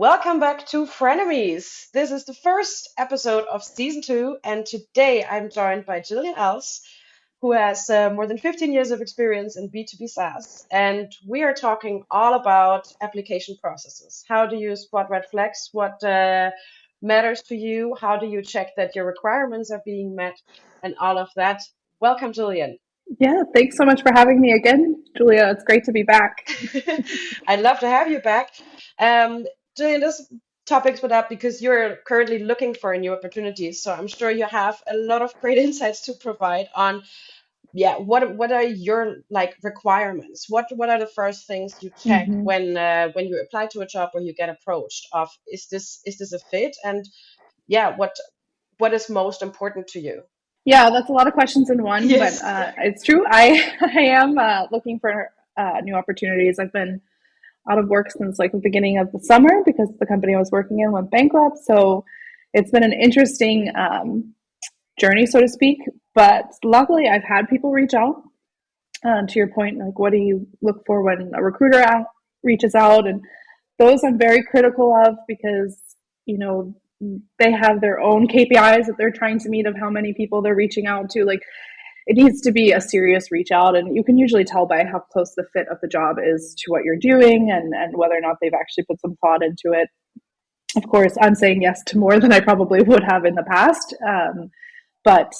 Welcome back to Frenemies. This is the first episode of season two, and today I'm joined by Jillian Als, who has more than 15 years of experience in B2B SaaS. And we are talking all about application processes. How do you spot red flags? What matters to you? How do you check that your requirements are being met? And all of that. Welcome, Jillian. Yeah, thanks so much for having me again, Julia. It's great to be back. I'd love to have you back. Um, Jillian, this topic's put up because you're currently looking for new opportunities. So I'm sure you have a lot of great insights to provide on, yeah, what are your like requirements? What are the first things you check hmm when you apply to a job or you get approached of is this a fit? And yeah, what is most important to you? Yeah, that's a lot of questions in one, but Yes. it's true. I am looking for new opportunities. I've been out of work since like the beginning of the summer because the company I was working in went bankrupt. So it's been an interesting journey, so to speak. But luckily, I've had people reach out. To your point, like what do you look for when a recruiter reaches out? And those I'm very critical of because you know they have their own KPIs that they're trying to meet of how many people they're reaching out to. Like it needs to be a serious reach out, and you can usually tell by how close the fit of the job is to what you're doing and whether or not they've actually put some thought into it. Of course, I'm saying yes to more than I probably would have in the past, but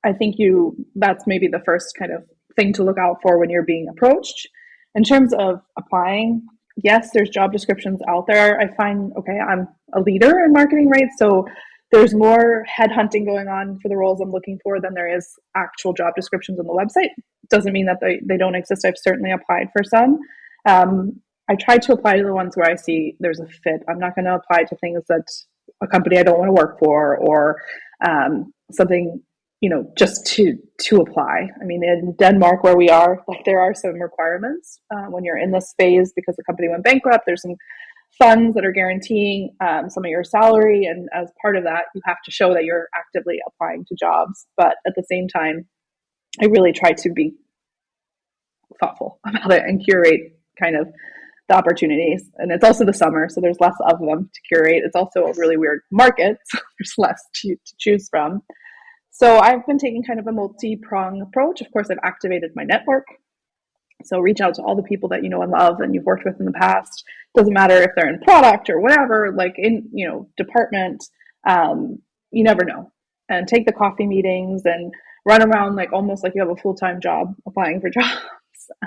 I think you that's maybe the first kind of thing to look out for when you're being approached. In terms of applying, yes, there's job descriptions out there. I find, okay, I'm a leader in marketing, right? So there's more headhunting going on for the roles I'm looking for than there is actual job descriptions on the website. Doesn't mean that they don't exist. I've certainly applied for some. I try to apply to the ones where I see there's a fit. I'm not going to apply to things that a company I don't want to work for or something just to apply. I mean, in Denmark where we are, like there are some requirements when you're in this phase because the company went bankrupt. There's some funds that are guaranteeing some of your salary, and as part of that, you have to show that you're actively applying to jobs. But at the same time, I really try to be thoughtful about it and curate kind of the opportunities. And it's also the summer, so there's less of them to curate. It's also a Yes. really weird market, so there's less to choose from. So I've been taking kind of a multi-prong approach. Of course, I've activated my network. So reach out to all the people that you know and love and you've worked with in the past. Doesn't matter if they're in product or whatever, like in department. You never know. And take the coffee meetings and run around like almost like you have a full-time job applying for jobs.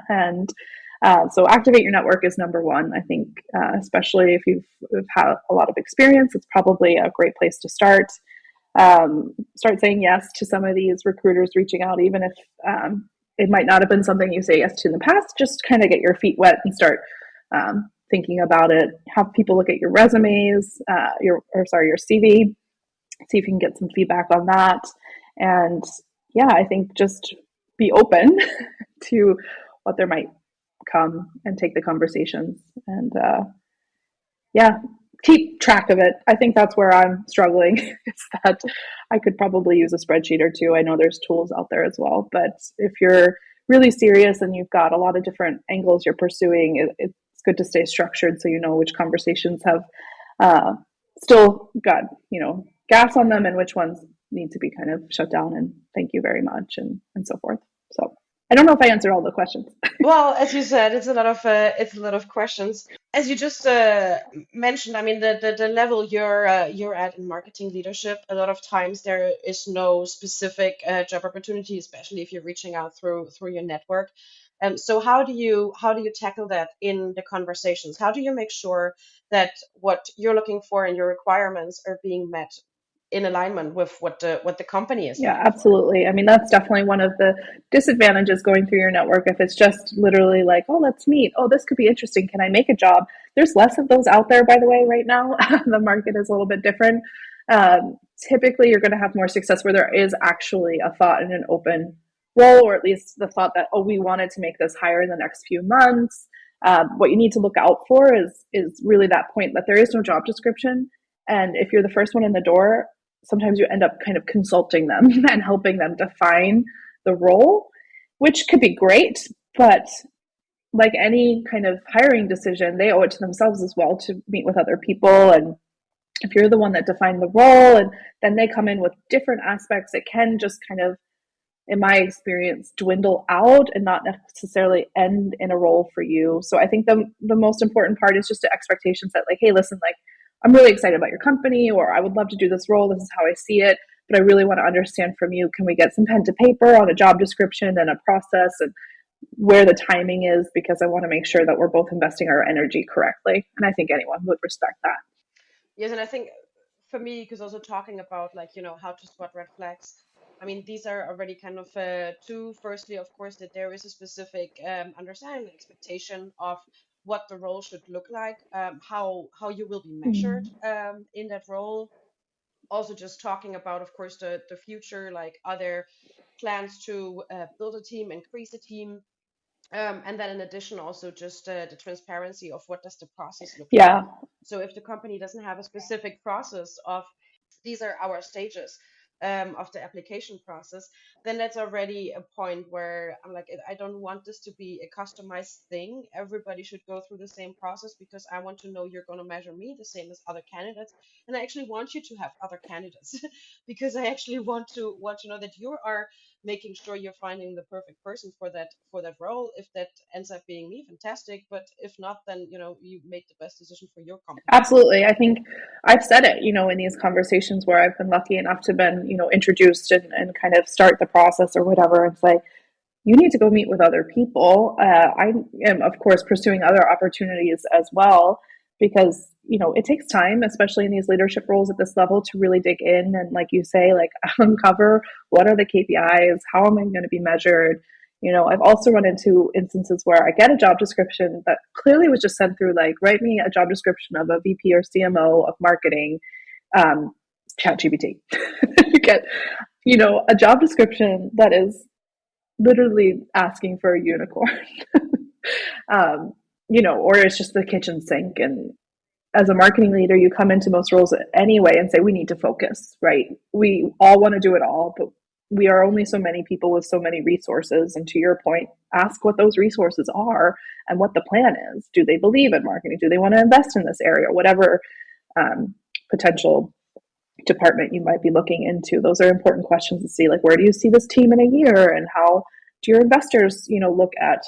And so activate your network is number one. I think, especially if you've had a lot of experience, it's probably a great place to start. Start saying yes to some of these recruiters reaching out, even if it might not have been something you say yes to in the past. Just kind of get your feet wet and start thinking about it. Have people look at your resumes, your CV, see if you can get some feedback on that. And yeah, I think just be open to what there might come and take the conversations. And yeah, keep track of it. I think that's where I'm struggling. It's that I could probably use a spreadsheet or two. I know there's tools out there as well, but if you're really serious and you've got a lot of different angles you're pursuing, it's good to stay structured so you know which conversations have uh, still got gas on them and which ones need to be kind of shut down and thank you very much and so forth. So I don't know if I answered all the questions. Well, as you said, it's a lot of questions. As you just mentioned, I mean the level you're at in marketing leadership, a lot of times there is no specific job opportunity, especially if you're reaching out through your network. So how do you tackle that in the conversations? How do you make sure that what you're looking for and your requirements are being met in alignment with what the company is Yeah, looking for? absolutely. I mean, that's definitely one of the disadvantages going through your network. If it's just literally like, oh, let's meet. Oh, this could be interesting. Can I make a job? There's less of those out there, by the way, right now. The market is a little bit different. Typically, you're going to have more success where there is actually a thought in an open role, or at least the thought that, oh, we wanted to make this higher in the next few months. What you need to look out for is really that point that there is no job description. And if you're the first one in the door, sometimes you end up kind of consulting them and helping them define the role, which could be great, but like any kind of hiring decision, they owe it to themselves as well to meet with other people. And if you're the one that defined the role and then they come in with different aspects, it can just kind of, in my experience, dwindle out and not necessarily end in a role for you. So I think the most important part is just the expectations that, like, hey, listen, like, I'm really excited about your company, or I would love to do this role. This is how I see it, but I really want to understand from you. Can we get some pen to paper on a job description and a process and where the timing is? Because I want to make sure that we're both investing our energy correctly. And I think anyone would respect that. Yes, and I think for me, because also talking about like, how to spot red flags. I mean, these are already kind of two. Firstly, of course, that there is a specific understanding and expectation of what the role should look like, how you will be measured Mm. in that role. Also, just talking about, of course, the future, like are there plans to build a team, increase a team, and then in addition, also just the transparency of what does the process look like. Yeah, So if the company doesn't have a specific process of these are our stages of the application process, then that's already a point where I'm like, I don't want this to be a customized thing. Everybody should go through the same process because I want to know you're going to measure me the same as other candidates, and I actually want you to have other candidates because I actually want to know that you are making sure you're finding the perfect person for that role. If that ends up being me, fantastic. But if not, then you make the best decision for your company. absolutely. I think I've said it, in these conversations where I've been lucky enough to been, introduced and kind of start the process or whatever. It's like, you need to go meet with other people. I am, of course, pursuing other opportunities as well because it takes time, especially in these leadership roles at this level, to really dig in and, like you say, like uncover what are the KPIs, how am I going to be measured. I've also run into instances where I get a job description that clearly was just sent through, like, write me a job description of a VP or CMO of marketing, um, chat GPT. You get, a job description that is literally asking for a unicorn. um, or it's just the kitchen sink. And as a marketing leader, you come into most roles anyway and say, we need to focus, right? We all want to do it all, but we are only so many people with so many resources. And to your point, ask what those resources are and what the plan is. Do they believe in marketing? Do they want to invest in this area? Whatever potential department you might be looking into, those are important questions to see, like, where do you see this team in a year, and how do your investors look at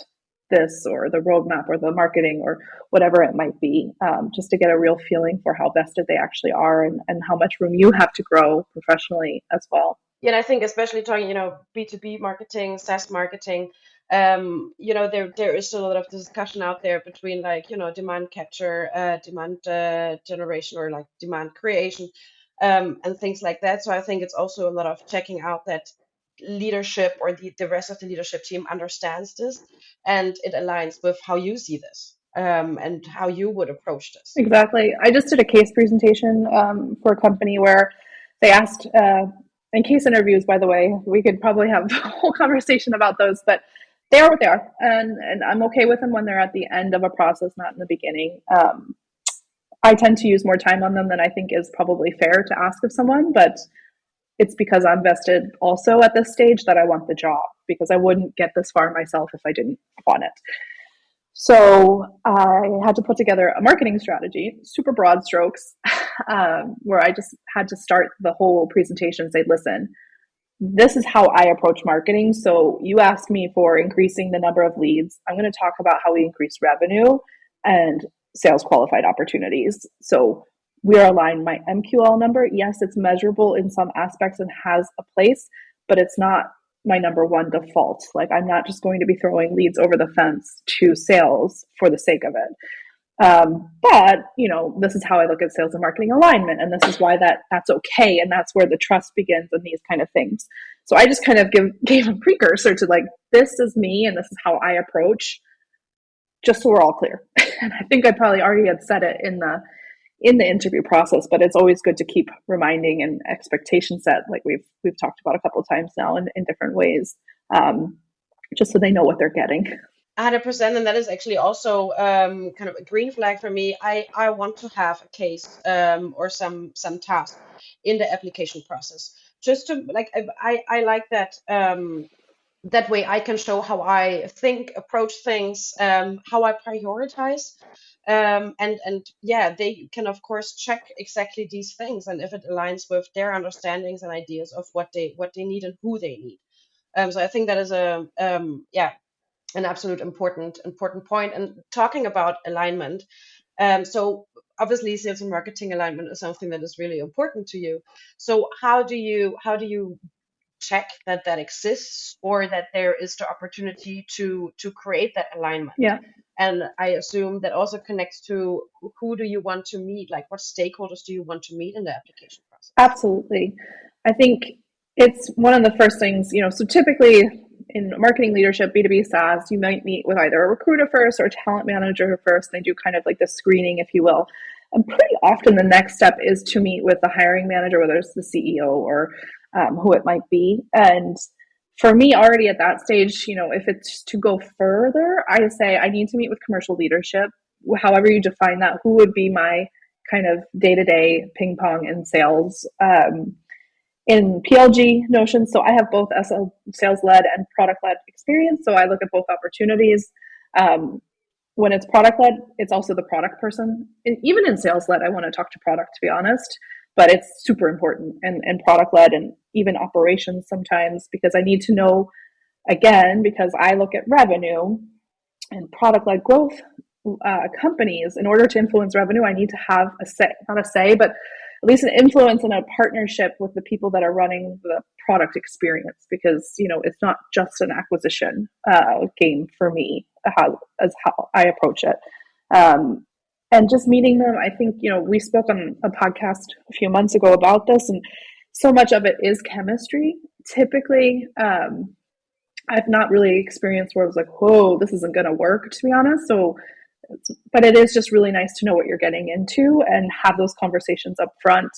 this, or the roadmap, or the marketing, or whatever it might be, just to get a real feeling for how vested they actually are, and how much room you have to grow professionally as well. Yeah, and I think especially talking, B2B marketing, SaaS marketing, there is still a lot of discussion out there between like, demand capture, demand generation, or like demand creation, and things like that. So I think it's also a lot of checking out that leadership or the rest of the leadership team understands this and it aligns with how you see this, and how you would approach this. Exactly. I just did a case presentation for a company where they asked, in case interviews, by the way, we could probably have a whole conversation about those, but they are what they are. And I'm okay with them when they're at the end of a process, not in the beginning. I tend to use more time on them than I think is probably fair to ask of someone, but it's because I'm vested also at this stage that I want the job, because I wouldn't get this far myself if I didn't want it. So I had to put together a marketing strategy, super broad strokes, where I just had to start the whole presentation and say, listen, this is how I approach marketing. So you asked me for increasing the number of leads. I'm going to talk about how we increase revenue and sales qualified opportunities. So we are aligned. My MQL number, yes, it's measurable in some aspects and has a place, but it's not my number one default. Like, I'm not just going to be throwing leads over the fence to sales for the sake of it. But this is how I look at sales and marketing alignment, and this is why that's okay, and that's where the trust begins, and these kind of things. So I just kind of gave a precursor to, like, this is me, and this is how I approach, just so we're all clear. And I think I probably already had said it in the interview process, but it's always good to keep reminding and expectation set, like we've talked about a couple of times now in different ways, just so they know what they're getting. 100%, and that is actually also kind of a green flag for me. I want to have a case, or some task in the application process, just to like I like that. That way I can show how I think, approach things, how I prioritize. And yeah, they can of course check exactly these things, and if it aligns with their understandings and ideas of what they need and who they need. So I think that is a yeah, an absolute important point. And talking about alignment, so obviously sales and marketing alignment is something that is really important to you. So how do you check that that exists, or that there is the opportunity to create that alignment? Yeah. And I assume that also connects to who do you want to meet, like what stakeholders do you want to meet in the application process? Absolutely. I think it's one of the first things, so typically in marketing leadership, B2B SaaS, you might meet with either a recruiter first or a talent manager first. They do kind of like the screening, if you will. And pretty often the next step is to meet with the hiring manager, whether it's the CEO or who it might be. And for me, already at that stage, if it's to go further, I say I need to meet with commercial leadership, however you define that. Who would be my kind of day-to-day ping pong in sales in PLG notions. So I have both sales led and product led experience. So I look at both opportunities. Um, when it's product led, it's also the product person. And even in sales led, I want to talk to product, to be honest, but it's super important, and product led and even operations sometimes, because I need to know, again, because I look at revenue and product led growth companies. In order to influence revenue, I need to have a say, not a say, but at least an influence and a partnership with the people that are running the product experience, because it's not just an acquisition game for me, as how I approach it. um, and just meeting them, I think, we spoke on a podcast a few months ago about this, and so much of it is chemistry typically. I've not really experienced where I was like, whoa, this isn't going to work, to be honest. So, but it is just really nice to know what you're getting into and have those conversations up front.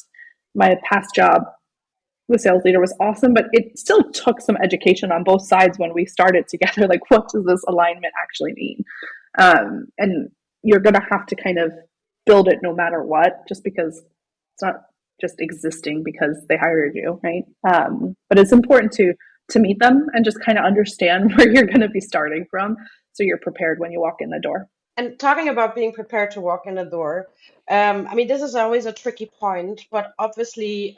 My past job, the sales leader, was awesome, but it still took some education on both sides when we started together. Like, what does this alignment actually mean? And you're going to have to kind of build it no matter what, just because it's not just existing because they hired you, right? But it's important to meet them and just kind of understand where you're going to be starting from, so you're prepared when you walk in the door. And talking about being prepared to walk in the door, I mean, this is always a tricky point, but obviously,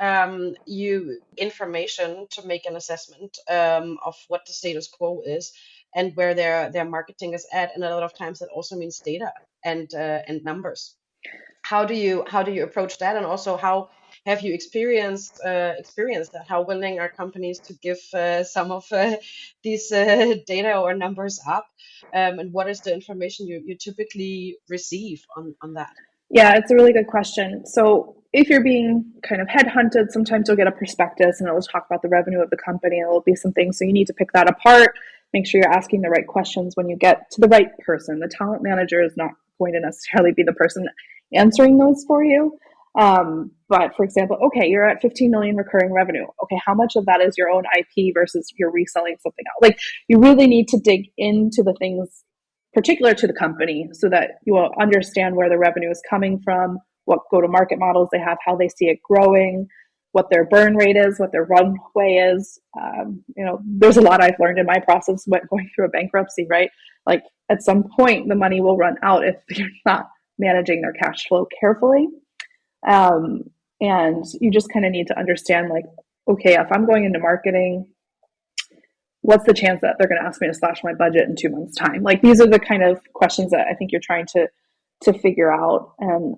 you information to make an assessment of what the status quo is and where their marketing is at, and a lot of times that also means data and numbers. How do you approach that, and also how have you experienced that? How willing are companies to give some of these data or numbers up, and what is the information you typically receive on that? Yeah, it's a really good question. So if you're being kind of headhunted, sometimes you'll get a prospectus and it'll talk about the revenue of the company, and it'll be some things. So you need to pick that apart, make sure you're asking the right questions when you get to the right person. The talent manager is not going to necessarily be the person answering those for you. But for example, okay, you're at 15 million recurring revenue. Okay, how much of that is your own IP versus you're reselling something else? Like, you really need to dig into the things particular to the company so that you will understand where the revenue is coming from, what go to market models they have, how they see it growing, what their burn rate is, what their runway is. There's a lot I've learned in my process when going through a bankruptcy, right? Like, at some point, the money will run out if you're not managing their cash flow carefully. Um, and you just kind of need to understand, like, okay, if I'm going into marketing, what's the chance that they're going to ask me to slash my budget in 2 months' time? Like, these are the kind of questions that I think you're trying to figure out. And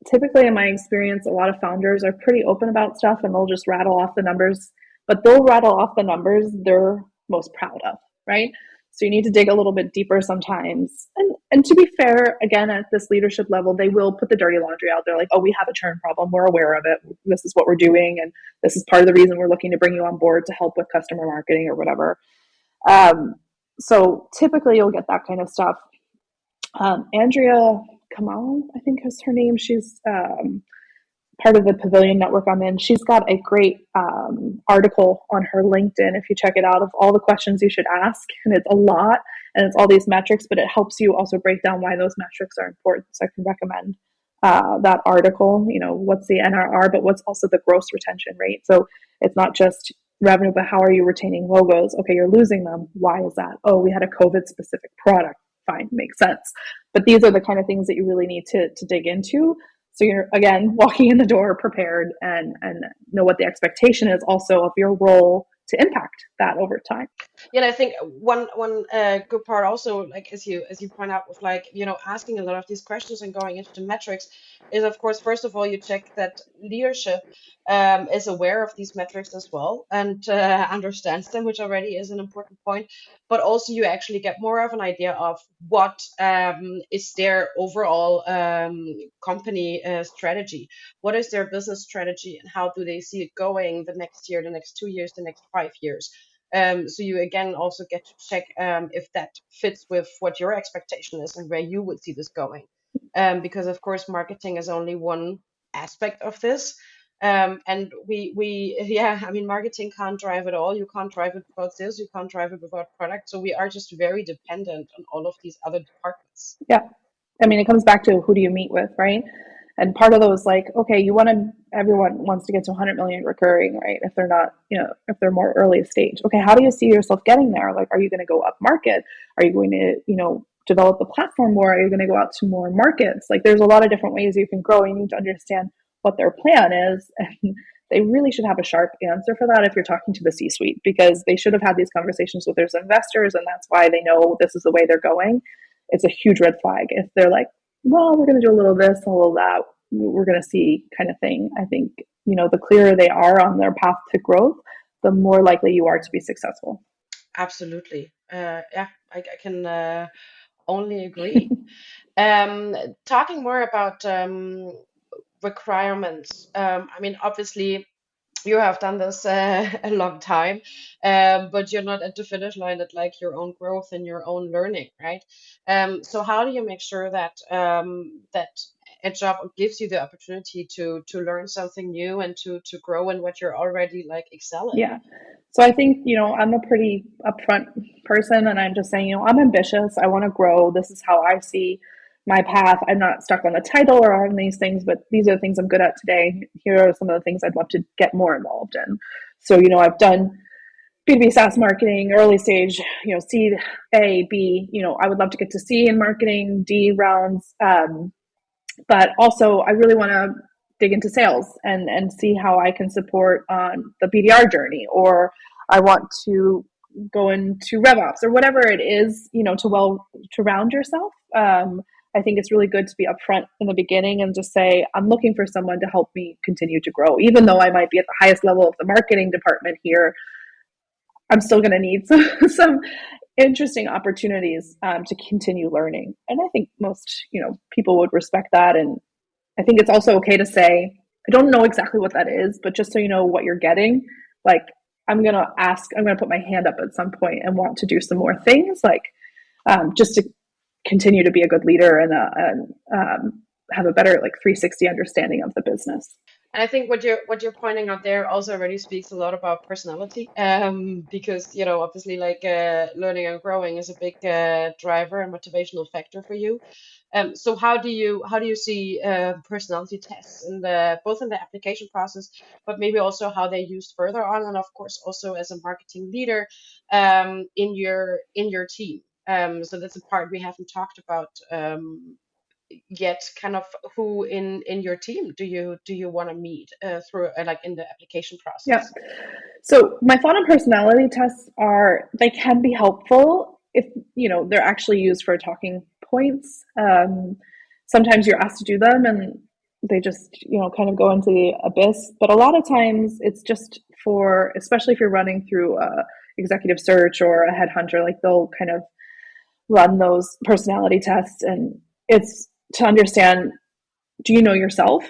typically, in my experience, a lot of founders are pretty open about stuff, and they'll just rattle off the numbers, but they'll rattle off the numbers they're most proud of, right? So you need to dig a little bit deeper sometimes. And to be fair, again, at this leadership level, they will put the dirty laundry out there, like, oh, we have a churn problem. We're aware of it. This is what we're doing. And this is part of the reason we're looking to bring you on board to help with customer marketing or whatever. Um, so typically you'll get that kind of stuff. Andrea Kamal, I think is her name. She's part of the Pavilion Network I'm in. She's got a great article on her LinkedIn, if you check it out, of all the questions you should ask. And it's a lot, and it's all these metrics, but it helps you also break down why those metrics are important. So I can recommend that article. What's the NRR, but what's also the gross retention rate? So it's not just revenue, but how are you retaining logos? Okay, you're losing them. Why is that? Oh, we had a COVID specific product. Fine, makes sense. But these are the kind of things that you really need to dig into. So you're, again, walking in the door prepared and know what the expectation is also of your role to impact that over time. Yeah, and I think one good part also, like as you point out, with like asking a lot of these questions and going into the metrics, is of course first of all you check that leadership is aware of these metrics as well and understands them, which already is an important point. But also you actually get more of an idea of what is their overall company strategy, what is their business strategy, and how do they see it going the next year, the next 2 years, the next 5 years. So you again also get to check if that fits with what your expectation is and where you would see this going. Because of course, marketing is only one aspect of this. And yeah, I mean, marketing can't drive it all. You can't drive it without sales. You can't drive it without product. So we are just very dependent on all of these other departments. Yeah. I mean, it comes back to who do you meet with, right? And part of those, like, okay, everyone wants to get to 100 million recurring, right? If they're not, if they're more early stage. Okay, how do you see yourself getting there? Like, are you going to go up market? Are you going to, develop the platform more? Are you going to go out to more markets? Like, there's a lot of different ways you can grow. You need to understand what their plan is. And they really should have a sharp answer for that if you're talking to the C-suite, because they should have had these conversations with their investors, and that's why they know this is the way they're going. It's a huge red flag if they're like, well, we're going to do a little this, a little that, we're going to see kind of thing. I think, the clearer they are on their path to growth, the more likely you are to be successful. Absolutely. Yeah, I can only agree. Talking more about requirements. I mean, obviously, you have done this a long time, but you're not at the finish line at like your own growth and your own learning, right? So how do you make sure that that a job gives you the opportunity to learn something new and to grow in what you're already like excel in? Yeah. So I think, I'm a pretty upfront person, and I'm just saying, I'm ambitious. I want to grow. This is how I see my path. I'm not stuck on the title or on these things, but these are the things I'm good at today. Here are some of the things I'd love to get more involved in. So, I've done B2B SaaS marketing, early stage, seed A, B, I would love to get to C in marketing, D rounds. But also I really want to dig into sales and see how I can support on the BDR journey, or I want to go into RevOps or whatever it is, to round yourself. I think it's really good to be upfront in the beginning and just say, I'm looking for someone to help me continue to grow. Even though I might be at the highest level of the marketing department here, I'm still going to need some interesting opportunities to continue learning. And I think most, people would respect that. And I think it's also okay to say, I don't know exactly what that is, but just so you know what you're getting, like, I'm going to put my hand up at some point and want to do some more things, like, just to continue to be a good leader and have a better, like, 360 understanding of the business. And I think what you're pointing out there also already speaks a lot about personality, because obviously like learning and growing is a big driver and motivational factor for you. So how do you see personality tests in the both in the application process, but maybe also how they used further on, and of course also as a marketing leader in your team. So that's a part we haven't talked about yet. Kind of who in your team do you want to meet through like in the application Yeah. process? So my thought on personality tests they can be helpful if, they're actually used for talking points. Sometimes you're asked to do them and they just, kind of go into the abyss. But a lot of times it's just especially if you're running through a executive search or a headhunter, like they'll kind of run those personality tests, and it's to understand, do you know yourself?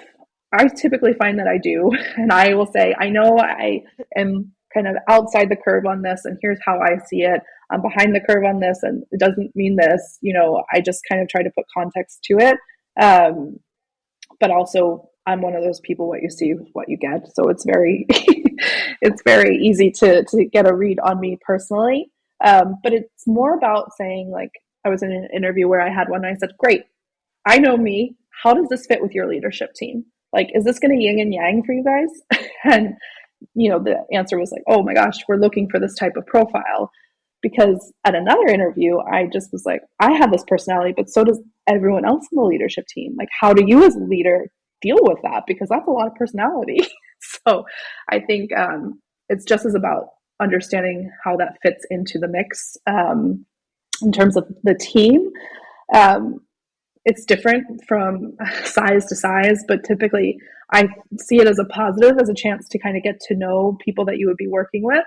I typically find that I do. And I will say, I know I am kind of outside the curve on this, and here's how I see it. I'm behind the curve on this, and it doesn't mean this. I just kind of try to put context to it. But also, I'm one of those people, what you see is what you get. So it's very, it's very easy to get a read on me personally. But it's more about saying, like, I was in an interview where I had one, and I said, great, I know me. How does this fit with your leadership team? Like, is this going to yin and yang for you guys? And the answer was like, oh my gosh, we're looking for this type of profile. Because at another interview, I just was like, I have this personality, but so does everyone else in the leadership team. Like, how do you as a leader deal with that? Because that's a lot of personality. So I think it's just as about understanding how that fits into the mix in terms of the team. Um, it's different from size to size, but typically I see it as a positive, as a chance to kind of get to know people that you would be working with.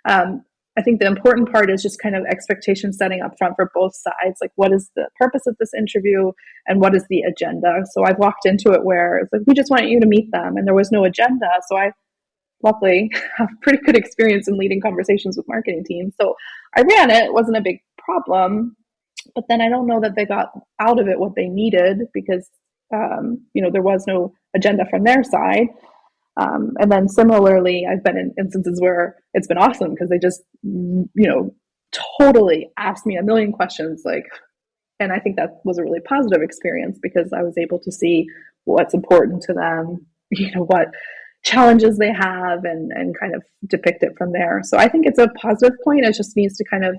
Um, I think the important part is just kind of expectation setting up front for both sides. Like, what is the purpose of this interview and what is the agenda? So I've walked into it where it's like, we just want you to meet them, and there was no agenda. So I luckily have pretty good experience in leading conversations with marketing teams. So I ran it. It wasn't a big problem, but then I don't know that they got out of it what they needed because there was no agenda from their side. And then similarly, I've been in instances where it's been awesome because they just totally asked me a million questions, like, and I think that was a really positive experience because I was able to see what's important to them, what challenges they have, and kind of depict it from there. So I think it's a positive point. It just needs to kind of,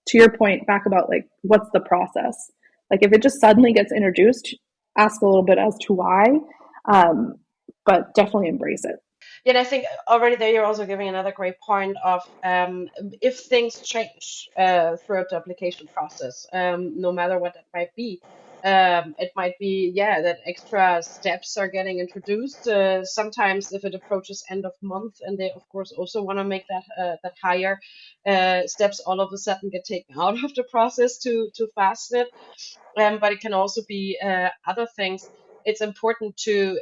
to your point back about like, what's the process? Like, if it just suddenly gets introduced, ask a little bit as to why, um, but definitely embrace it. Yeah, and I think already there you're also giving another great point of if things change throughout the application process, no matter what that might be. It might be, yeah, that extra steps are getting introduced. Sometimes if it approaches end of month and they of course also want to make that higher steps all of a sudden get taken out of the process to fasten it. But it can also be other things. It's important to,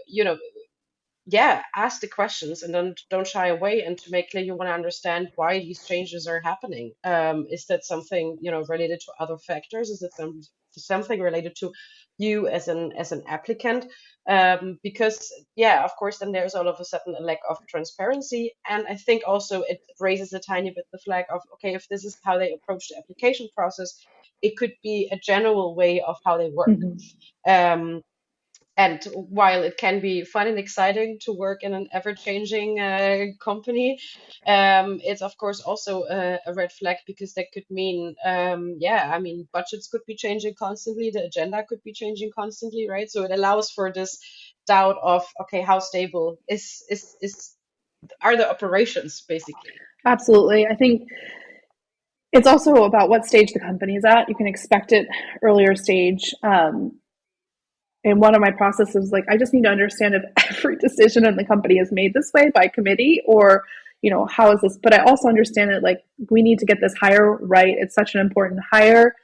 yeah, ask the questions and don't shy away, and to make clear you want to understand why these changes are happening. Is that something, related to other factors? Is it something related to you as an applicant? Because yeah, of course, then there's all of a sudden a lack of transparency, and I think also it raises a tiny bit the flag of, okay, if this is how they approach the application process, it could be a general way of how they work. Mm-hmm. Um, and while it can be fun and exciting to work in an ever-changing company, it's of course also a red flag, because that could mean, yeah, I mean, budgets could be changing constantly, the agenda could be changing constantly, right? So it allows for this doubt of, okay, how stable is are the operations basically? Absolutely. I think it's also about what stage the company is at. You can expect it earlier stage. And one of my processes, like, I just need to understand if every decision in the company is made this way by committee, or how is this, but I also understand that, like, we need to get this hire right. It's such an important hire.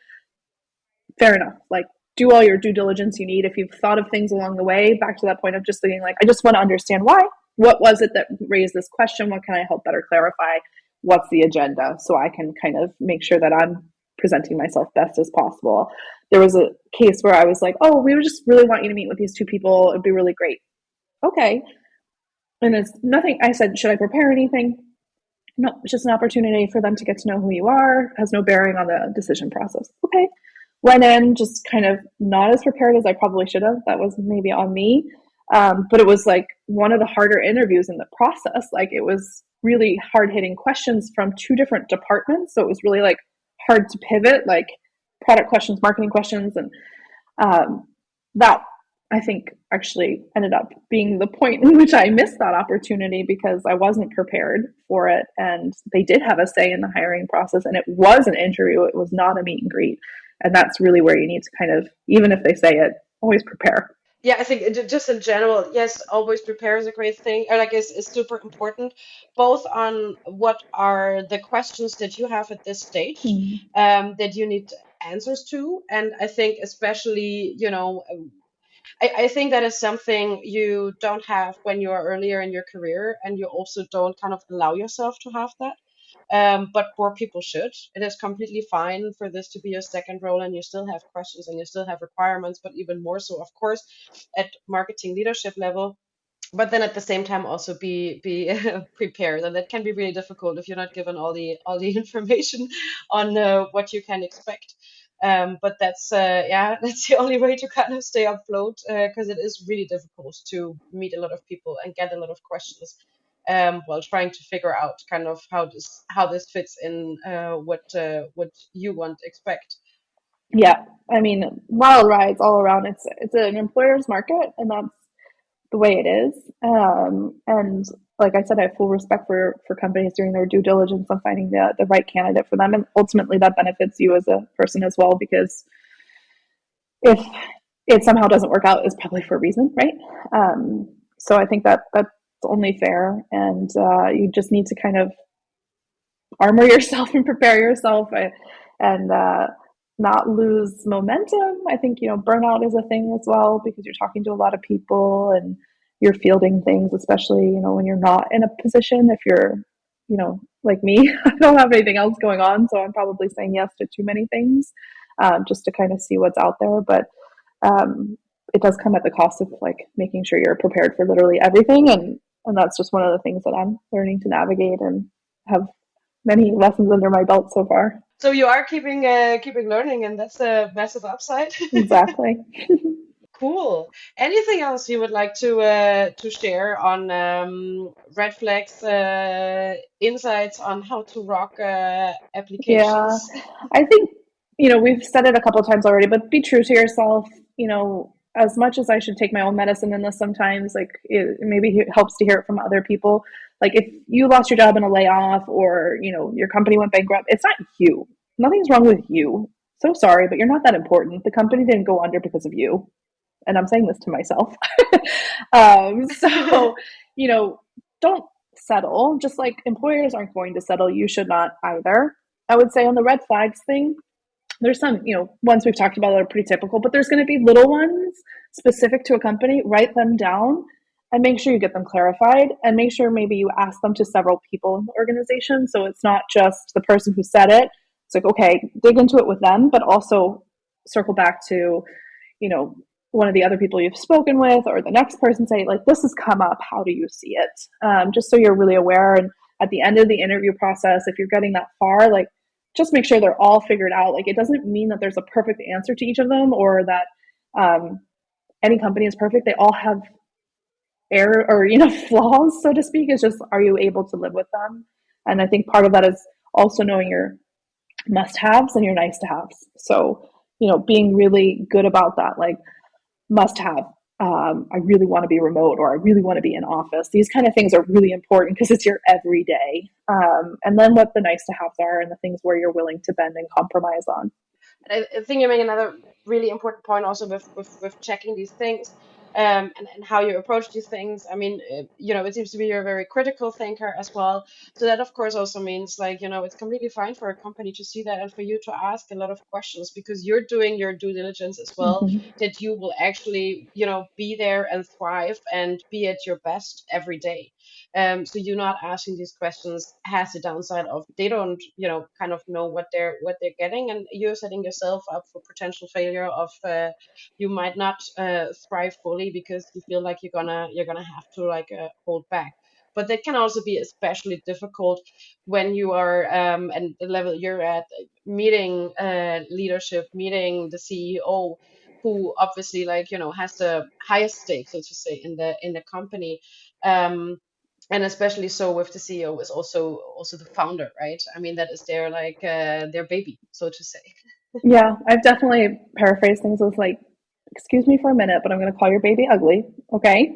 Fair enough. Like, do all your due diligence you need. If you've thought of things along the way, back to that point of just thinking, like, I just want to understand why. What was it that raised this question? What can I help better clarify? What's the agenda? So I can kind of make sure that I'm presenting myself best as possible. There was a case where I was like, oh, we would just really want you to meet with these two people. It'd be really great. Okay. And it's nothing. I said, should I prepare anything? No, it's just an opportunity for them to get to know who you are. It has no bearing on the decision process. Okay. Went in just kind of not as prepared as I probably should have. That was maybe on me. But it was like one of the harder interviews in the process. Like, it was really hard hitting questions from two different departments. So it was really like hard to pivot, like product questions, marketing questions. And that, I think, actually ended up being the point in which I missed that opportunity because I wasn't prepared for it. And they did have a say in the hiring process. And it was an interview, it was not a meet and greet. And that's really where you need to kind of, even if they say it, always prepare. Yeah, I think just in general, yes, always prepare is a great thing, or like is super important, both on what are the questions that you have at this stage, Mm-hmm. that you need answers to. And I think especially, I think that is something you don't have when you are earlier in your career, and you also don't kind of allow yourself to have that. But more people should. It is completely fine for this to be your second role, and you still have questions and you still have requirements, but even more so, of course, at marketing leadership level. But then at the same time, also be prepared, and that can be really difficult if you're not given all the information on what you can expect. But that's yeah, that's the only way to kind of stay afloat, because it is really difficult to meet a lot of people and get a lot of questions while trying to figure out kind of how this fits in what you want to expect. Yeah, I mean, wild rides all around. It's an employer's market, and that's the way it is. And like I said, I have full respect for companies doing their due diligence on finding the right candidate for them, and ultimately that benefits you as a person as well, because if it somehow doesn't work out, it's probably for a reason, right? So I think that that's only fair, and you just need to kind of armor yourself and prepare yourself, and not lose momentum. I think, burnout is a thing as well, because you're talking to a lot of people and you're fielding things, especially, when you're not in a position. If you're, like me, I don't have anything else going on, so I'm probably saying yes to too many things, just to kind of see what's out there. But um, it does come at the cost of like making sure you're prepared for literally everything, and that's just one of the things that I'm learning to navigate and have many lessons under my belt so far. So you are keeping learning, and that's a massive upside. Exactly. Cool. Anything else you would like to share on red flags, insights on how to rock Yeah. applications? I think, we've said it a couple of times already, but be true to yourself. As much as I should take my own medicine in this sometimes, like it maybe helps to hear it from other people. Like if you lost your job in a layoff, or, your company went bankrupt, it's not you. Nothing's wrong with you. So sorry, but you're not that important. The company didn't go under because of you. And I'm saying this to myself. So, you know, don't settle. Just like employers aren't going to settle, you should not either. I would say on the red flags thing, there's some, ones we've talked about that are pretty typical, but there's going to be little ones specific to a company. Write them down and make sure you get them clarified, and make sure maybe you ask them to several people in the organization. So it's not just the person who said it. It's like, okay, dig into it with them, but also circle back to, you know, one of the other people you've spoken with, or the next person, say, like, this has come up. How do you see it? Just so you're really aware. And at the end of the interview process, if you're getting that far, like, just make sure they're all figured out. Like, it doesn't mean that there's a perfect answer to each of them, or that um, any company is perfect. They all have error, or, flaws, so to speak. It's just, are you able to live with them? And I think part of that is also knowing your must haves and your nice to haves. So, being really good about that. Like, must have, I really want to be remote, or I really want to be in office. These kind of things are really important because it's your everyday. And then what the nice to haves are, and the things where you're willing to bend and compromise on. I think you make another really important point also with checking these things, and how you approach these things. I mean, it seems to be you're a very critical thinker as well. So that, of course, also means, like, it's completely fine for a company to see that and for you to ask a lot of questions, because you're doing your due diligence as well, Mm-hmm. that you will actually, be there and thrive and be at your best every day. So you not asking these questions has the downside of they don't, kind of know what they're getting, and you're setting yourself up for potential failure of you might not thrive fully because you feel like you're gonna have to, like, hold back. But that can also be especially difficult when you are and the level you're at, meeting leadership, meeting the CEO, who obviously, like, has the highest stake, so to say, in the company. Um, and especially so with the CEO is also the founder, right? I mean, that is their, like, their baby, so to say. Yeah, I've definitely paraphrased things with, like, excuse me for a minute, but I'm going to call your baby ugly. Okay.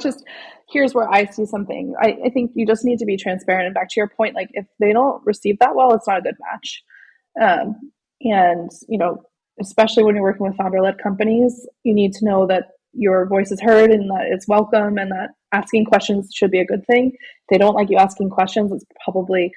Just here's where I see something. I think you just need to be transparent. And back to your point, like, if they don't receive that well, it's not a good match. And, especially when you're working with founder led companies, you need to know that your voice is heard and that it's welcome, and that asking questions should be a good thing. If they don't like you asking questions, it's probably,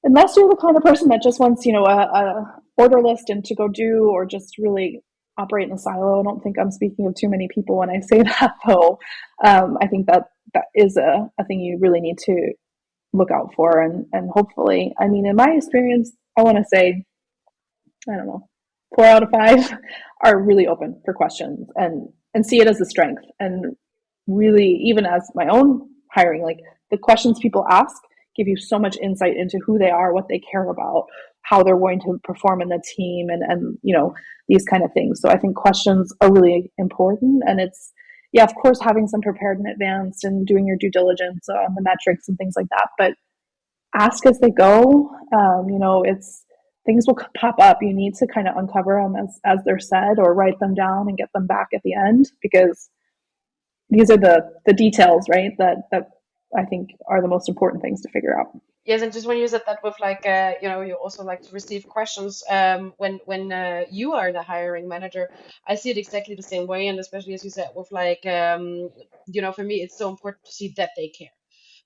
unless you're the kind of person that just wants, a order list and to go do, or just really operate in a silo. I don't think I'm speaking of too many people when I say that, though. I think that is a thing you really need to look out for. And hopefully, I mean, in my experience, I want to say, I don't know, 4 out of 5 are really open for questions, and see it as a strength. And really, even as my own hiring, like, the questions people ask give you so much insight into who they are, what they care about, how they're going to perform in the team, and these kind of things. So I think questions are really important, and yeah, of course, having some prepared in advance and doing your due diligence on the metrics and things like that. But ask as they go. It's things will pop up. You need to kind of uncover them as they're said, or write them down and get them back at the end, because these are the details, right? That I think are the most important things to figure out. Yes, and just when you said that with like, you also like to receive questions when you are the hiring manager, I see it exactly the same way, and especially as you said with like, for me, it's so important to see that they care.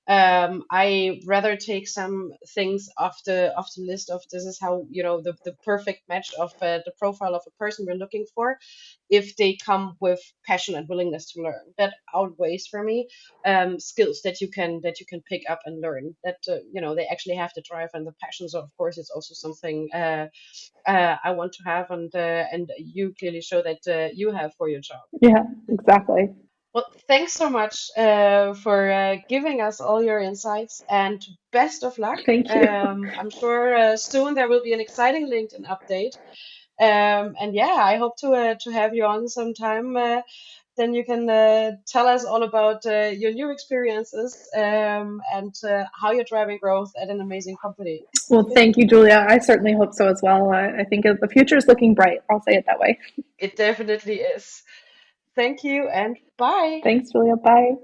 I rather take some things off the list of this is how the perfect match of the profile of a person we're looking for. If they come with passion and willingness to learn, that outweighs for me skills that you can pick up and learn. That they actually have the drive and the passion. So of course, it's also something I want to have, and you clearly show that you have for your job. Yeah, exactly. Well, thanks so much for giving us all your insights and best of luck. Thank you. I'm sure soon there will be an exciting LinkedIn update. And yeah, I hope to have you on sometime. Then you can tell us all about your new experiences and how you're driving growth at an amazing company. Well, thank you, Julia. I certainly hope so as well. I think the future is looking bright. I'll say it that way. It definitely is. Thank you and bye. Thanks, Julia. Bye.